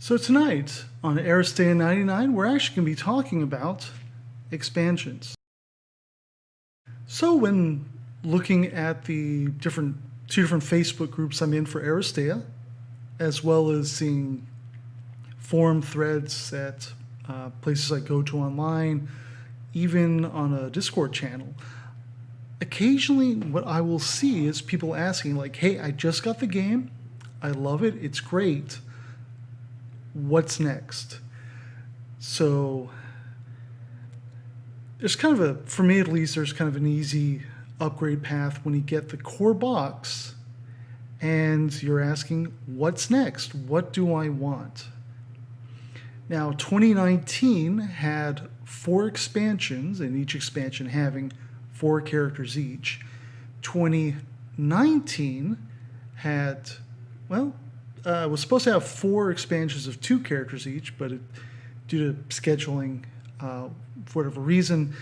So tonight on Aristeia 99, we're actually going to be talking about expansions. So when looking at the two different Facebook groups I'm in for Aristeia, as well as seeing forum threads at places like Go to Online, even on a Discord channel, occasionally what I will see is people asking like, hey, I just got the game, I love it, it's great, what's next? So there's kind of for me at least, there's kind of an easy upgrade path when you get the core box and you're asking, what's next? What do I want? Now, 2019 had 4 expansions, and each expansion having 4 characters each. 2019 had, was supposed to have 4 expansions of 2 characters each, but due to scheduling, for whatever reason,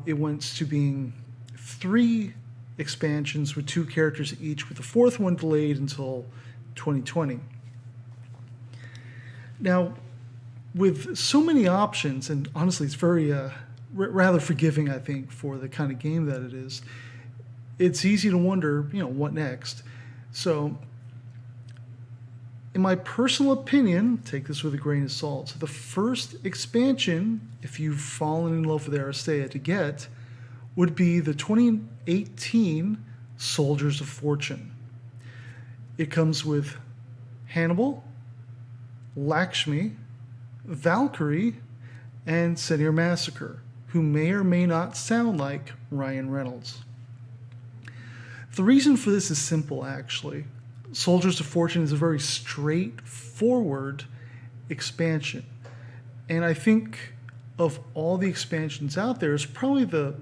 it went to being 3 expansions with 2 characters each, with the 4th one delayed until 2020. Now, with so many options, and honestly, it's very rather forgiving, I think, for the kind of game that it is. It's easy to wonder, what next? So, in my personal opinion, take this with a grain of salt. So the first expansion, if you've fallen in love with Aristeia to get, would be the 2018 Soldiers of Fortune. It comes with Hannibal, Lakshmi, Valkyrie, and Senior Massacre, who may or may not sound like Ryan Reynolds. The reason for this is simple, actually. Soldiers of Fortune is a very straightforward expansion. And I think of all the expansions out there, it's probably the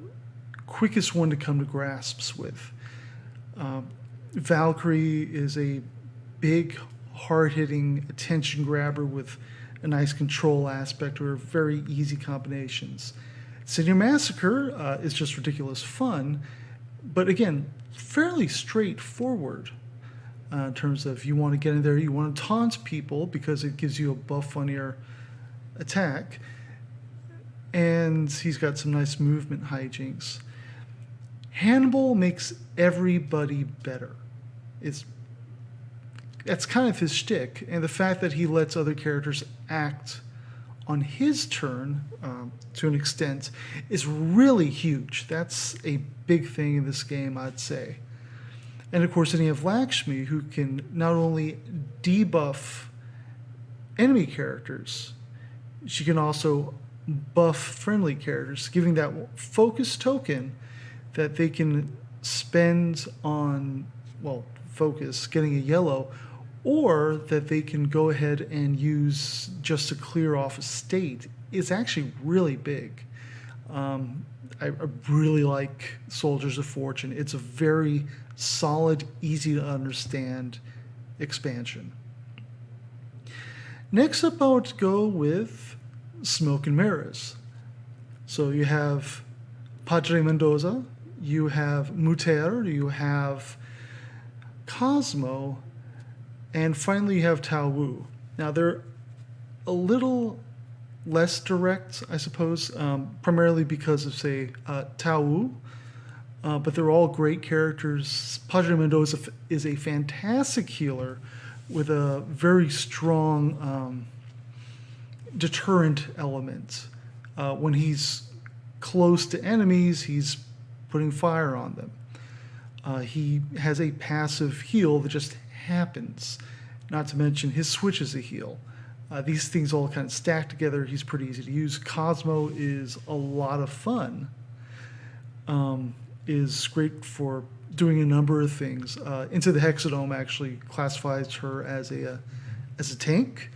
quickest one to come to grasps with. Valkyrie is a big, hard-hitting attention grabber with a nice control aspect or very easy combinations. Senior Massacre is just ridiculous fun, but again, fairly straightforward in terms of you want to get in there, you want to taunt people because it gives you a buff on your attack, and he's got some nice movement hijinks. Hannibal makes everybody better. That's kind of his shtick, and the fact that he lets other characters act on his turn to an extent is really huge. That's a big thing in this game, I'd say. And of course, then you have Lakshmi, who can not only debuff enemy characters, she can also buff friendly characters, giving that focus token that they can spend on, focus, getting a yellow, or that they can go ahead and use just to clear off a state is actually really big. I really like Soldiers of Fortune. It's a very solid, easy to understand expansion. Next up, I would go with Smoke and Mirrors. So you have Padre Mendoza, you have Muter, you have Cosmo, and finally you have Tao Wu. Now they're a little less direct, I suppose, primarily because of, say, Tao Wu, but they're all great characters. Padre Mendoza is a fantastic healer with a very strong deterrent element. When he's close to enemies, he's putting fire on them. He has a passive heal that just happens, not to mention his switch is a heal. These things all kind of stack together. He's pretty easy to use. Cosmo is a lot of fun. Is great for doing a number of things. Into the Hexadome actually classifies her as a tank,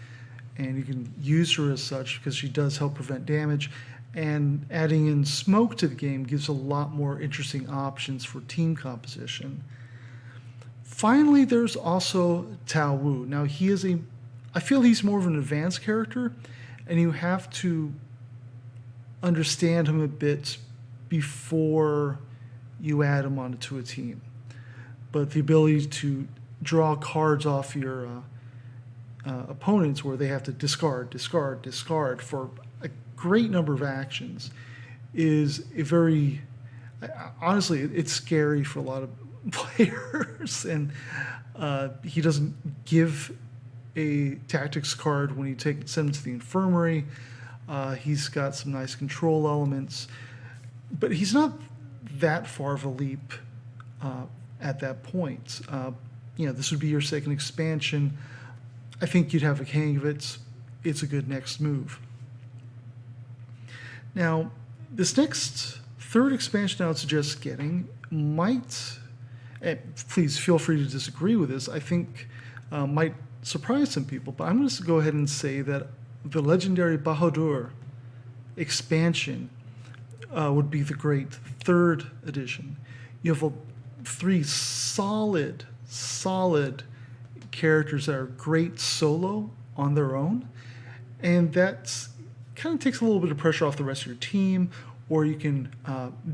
and you can use her as such because she does help prevent damage. And adding in Smoke to the game gives a lot more interesting options for team composition. Finally, there's also Tao Wu. Now, I feel he's more of an advanced character, and you have to understand him a bit before you add him onto a team. But the ability to draw cards off your opponents where they have to discard, discard, discard for a great number of actions is a very, honestly, it's scary for a lot of players. And he doesn't give a tactics card when you send him to the infirmary. He's got some nice control elements, but he's not that far of a leap at that point. This would be your second expansion. I think you'd have a hang of it. It's a good next move. Now, this next third expansion I would suggest getting might, please feel free to disagree with this, I think might surprise some people, but I'm going to go ahead and say that the legendary Bahadur expansion would be the great third edition. You have three solid characters that are great solo on their own, and that kind of takes a little bit of pressure off the rest of your team, or you can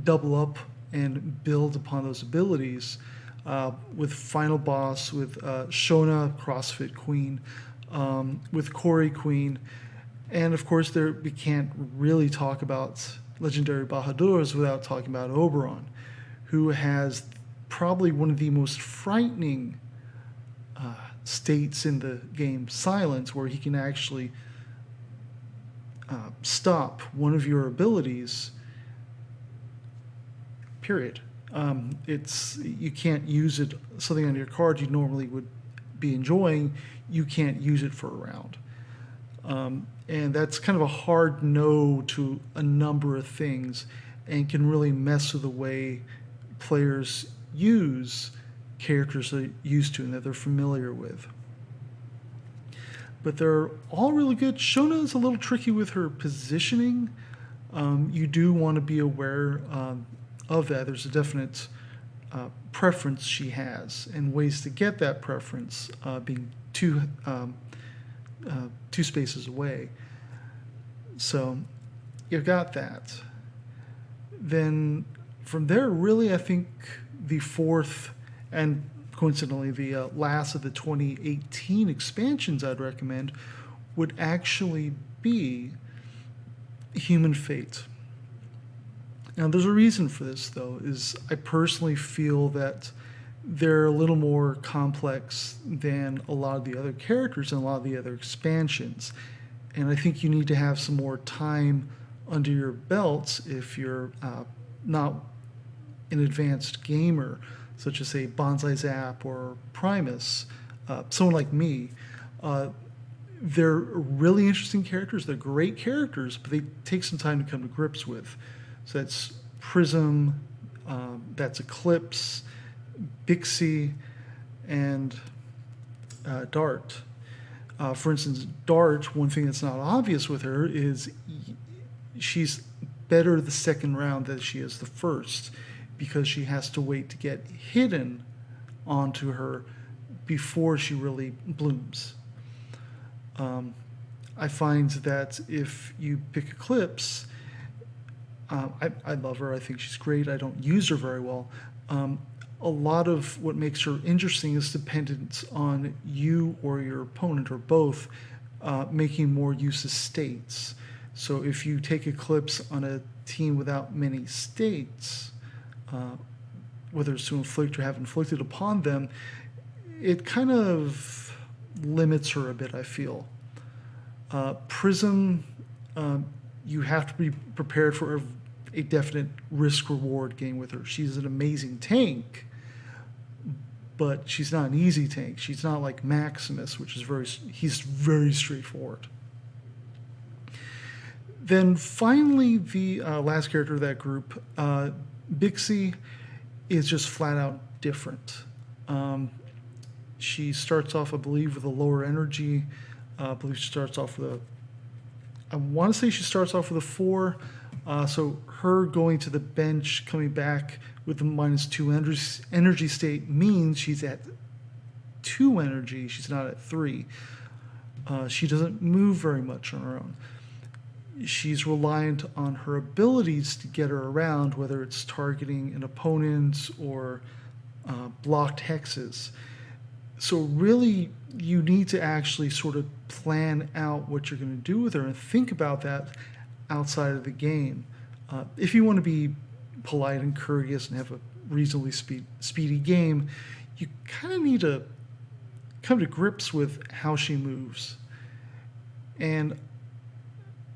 double up and build upon those abilities with Final Boss, with Shona, CrossFit Queen, with Corey Queen, and of course we can't really talk about Legendary Bahadurs without talking about Oberon, who has probably one of the most frightening states in the game, Silence, where he can actually stop one of your abilities, period. You can't use it, something on your card you normally would be enjoying, you can't use it for a round. And that's kind of a hard no to a number of things and can really mess with the way players use characters they're used to and that they're familiar with. But they're all really good. Shona is a little tricky with her positioning. You do want to be aware of that. There's a definite preference she has, and ways to get that preference being two spaces away. So you've got that. Then from there, really, I think the fourth and coincidentally the last of the 2018 expansions I'd recommend would actually be Human Fate. Now, there's a reason for this, though, is I personally feel that they're a little more complex than a lot of the other characters and a lot of the other expansions. And I think you need to have some more time under your belts if you're not an advanced gamer, such as, say, Bonsai Zap or Primus, someone like me. They're really interesting characters. They're great characters, but they take some time to come to grips with. So that's Prism, that's Eclipse, Bixie, and Dart. For instance, Dart, one thing that's not obvious with her is she's better the second round than she is the first, because she has to wait to get hidden onto her before she really blooms. I find that if you pick Eclipse, I love her. I think she's great. I don't use her very well. A lot of what makes her interesting is dependent on you or your opponent or both making more use of states. So if you take Eclipse on a team without many states, whether it's to inflict or have inflicted upon them, it kind of limits her a bit, I feel. Prism, you have to be prepared for a definite risk-reward game with her. She's an amazing tank, but she's not an easy tank. She's not like Maximus, which is he's very straightforward. Then finally, the last character of that group, Bixie, is just flat out different. She starts off, I believe, with a lower energy. I believe she starts off with I want to say she starts off with a 4. So her going to the bench, coming back with the -2 energy state means she's at 2 energy. She's not at 3. She doesn't move very much on her own. She's reliant on her abilities to get her around, whether it's targeting an opponent or blocked hexes. So really, you need to actually sort of plan out what you're going to do with her and think about that outside of the game. If you want to be polite and courteous and have a reasonably speedy game, you kind of need to come to grips with how she moves. And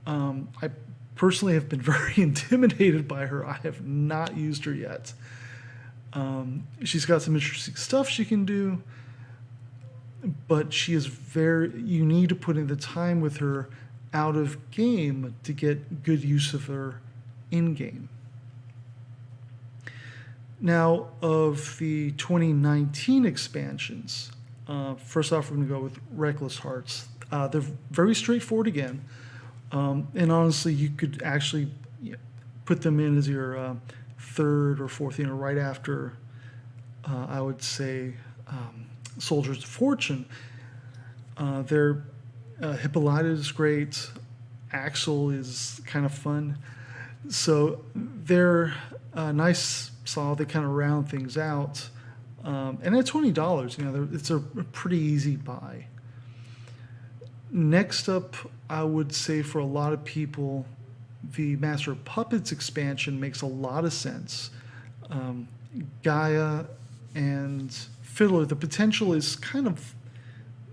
I personally have been very intimidated by her. I have not used her yet. She's got some interesting stuff she can do, but she is you need to put in the time with her out of game to get good use of her in game. Now, of the 2019 expansions, first off, we're going to go with Reckless Hearts. They're very straightforward again. And honestly, you could actually put them in as your third or fourth, right after, I would say, Soldiers of Fortune. Their Hippolyta is great. Axel is kind of fun. So they're nice, solid. They kind of round things out. And at $20, it's a pretty easy buy. Next up, I would say for a lot of people, the Master of Puppets expansion makes a lot of sense. Gaia and Fiddler, the potential is kind of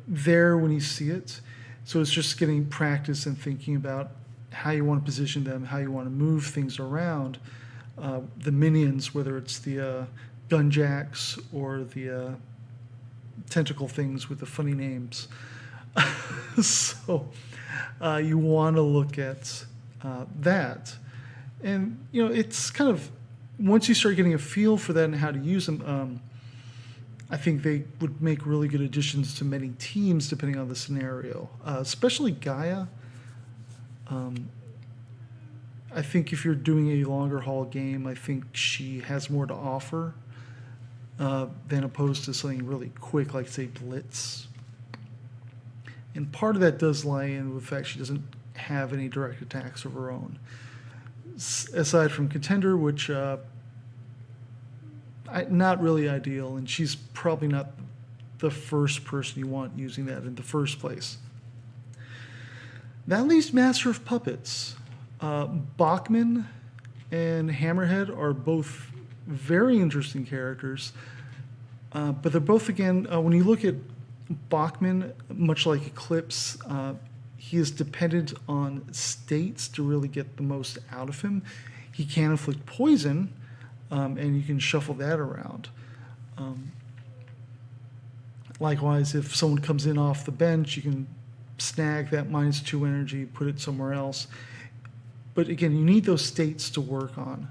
there when you see it. So it's just getting practice and thinking about how you want to position them, how you want to move things around. The minions, whether it's the gun jacks or the tentacle things with the funny names. So you want to look at that. And, it's kind of, once you start getting a feel for that and how to use them, I think they would make really good additions to many teams depending on the scenario, especially Gaia. I think if you're doing a longer haul game, I think she has more to offer than opposed to something really quick like, say, Blitz. And part of that does lie in with the fact she doesn't have any direct attacks of her own. Aside from Contender, which not really ideal, and she's probably not the first person you want using that in the first place. That leaves Master of Puppets. Bachman and Hammerhead are both very interesting characters, but they're both, again, when you look at Bachman, much like Eclipse, he is dependent on states to really get the most out of him. He can inflict poison, and you can shuffle that around. Likewise, if someone comes in off the bench, you can snag that -2 energy, put it somewhere else. But again, you need those states to work on.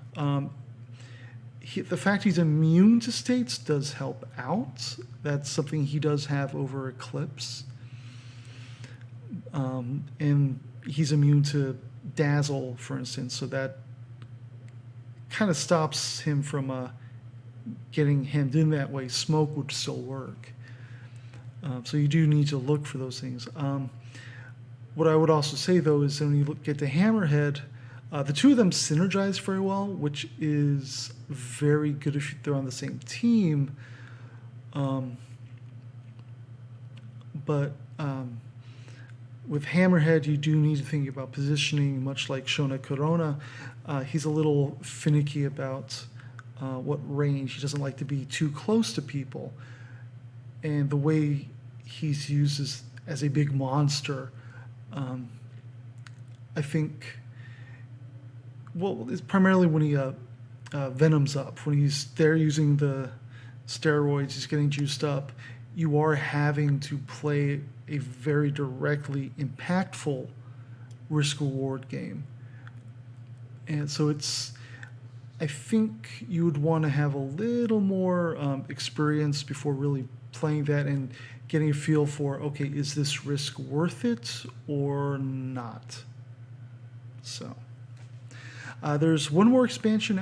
The fact he's immune to states does help out. That's something he does have over Eclipse. And he's immune to Dazzle, for instance, so that kind of stops him from getting hemmed in that way. Smoke would still work. So you do need to look for those things. What I would also say, though, is when you get to Hammerhead, the two of them synergize very well, which is very good if they're on the same team. But with Hammerhead, you do need to think about positioning, much like Shona Corona. He's a little finicky about what range. He doesn't like to be too close to people. And the way he's used as a big monster, I think, well, it's primarily when he venoms up. When he's there using the steroids, he's getting juiced up. You are having to play a very directly impactful risk-reward game. And so I think you would want to have a little more experience before really playing that and getting a feel for, okay, is this risk worth it or not? So there's one more expansion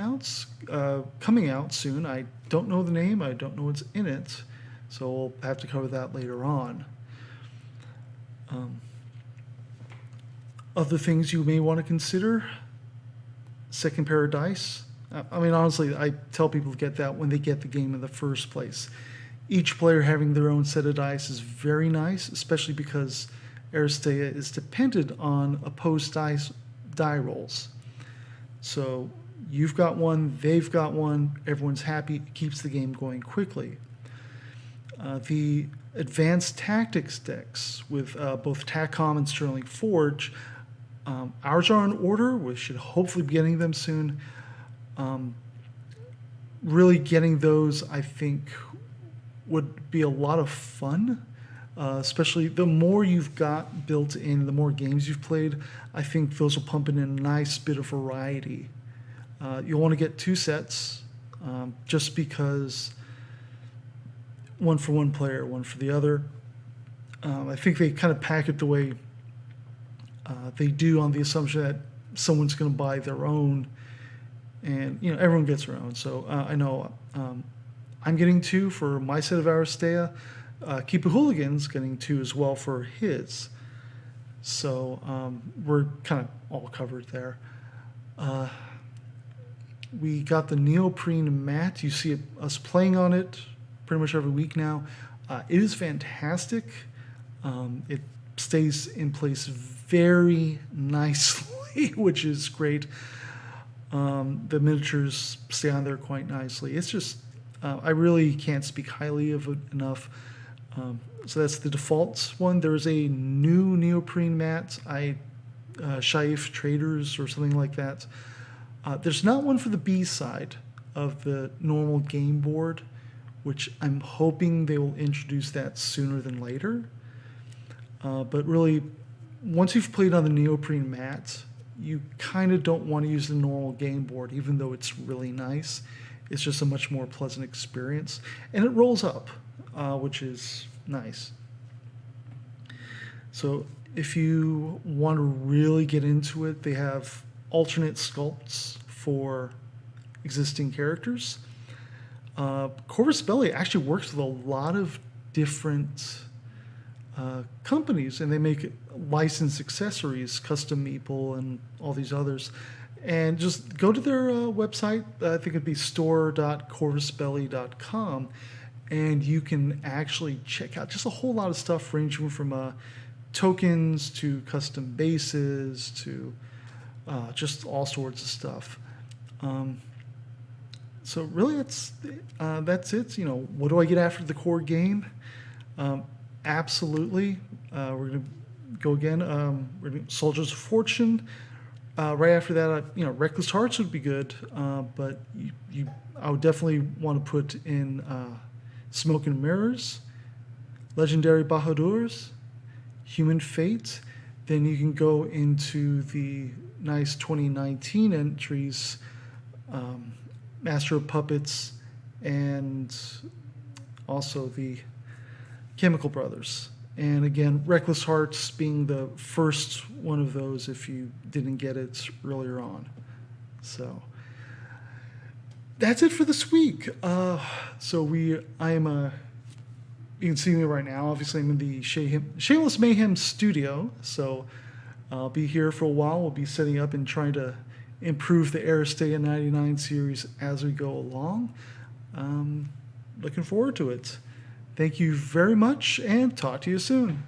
coming out soon. I don't know the name. I don't know what's in it. So we'll have to cover that later on. Other things you may want to consider: second pair of dice. I mean, honestly, I tell people to get that when they get the game in the first place. each player having their own set of dice is very nice, especially because Aristeia is dependent on opposed die rolls. So you've got one, they've got one, everyone's happy, it keeps the game going quickly. The advanced tactics decks with both TACCOM and Sterling Forge, ours are in order. We should hopefully be getting them soon. Really getting those, I think, would be a lot of fun. Especially the more you've got built in, the more games you've played, I think those will pump in a nice bit of variety. You'll want to get 2 sets, just because one for one player, one for the other. I think they kind of pack it the way they do on the assumption that someone's going to buy their own, and everyone gets their own. So I know I'm getting 2 for my set of Aristeia. Keep a Hooligan's getting 2 as well for his. So we're kind of all covered there. We got the neoprene mat. You see us playing on it pretty much every week now. It is fantastic. It stays in place very nicely, which is great. The miniatures stay on there quite nicely. It's just, I really can't speak highly of it enough. So that's the default one. There's a new neoprene mat, Shaif Traders or something like that. There's not one for the B side of the normal game board, which I'm hoping they will introduce that sooner than later. But really, once you've played on the neoprene mat, you kind of don't want to use the normal game board, even though it's really nice. It's just a much more pleasant experience. And it rolls up, which is nice. So if you want to really get into it, they have alternate sculpts for existing characters. Corvus Belli actually works with a lot of different companies, and they make licensed accessories, custom meeple, and all these others. And just go to their website. I think it'd be store.corvusbelli.com, and you can actually check out just a whole lot of stuff, ranging from tokens to custom bases to just all sorts of stuff. So really, that's it. What do I get after the core game? Absolutely, we're gonna go again. We're gonna Soldiers of Fortune. Right after that, Reckless Hearts would be good, but I would definitely want to put in Smoke and Mirrors, Legendary Bahadurs, Human Fate. Then you can go into the nice 2019 entries, Master of Puppets, and also the Chemical Brothers. And again, Reckless Hearts being the first one of those if you didn't get it earlier on. So that's it for this week. You can see me right now. Obviously, I'm in the Shameless Mayhem studio, so I'll be here for a while. We'll be setting up and trying to improve the Aristeia 99 series as we go along. Looking forward to it. Thank you very much, and talk to you soon.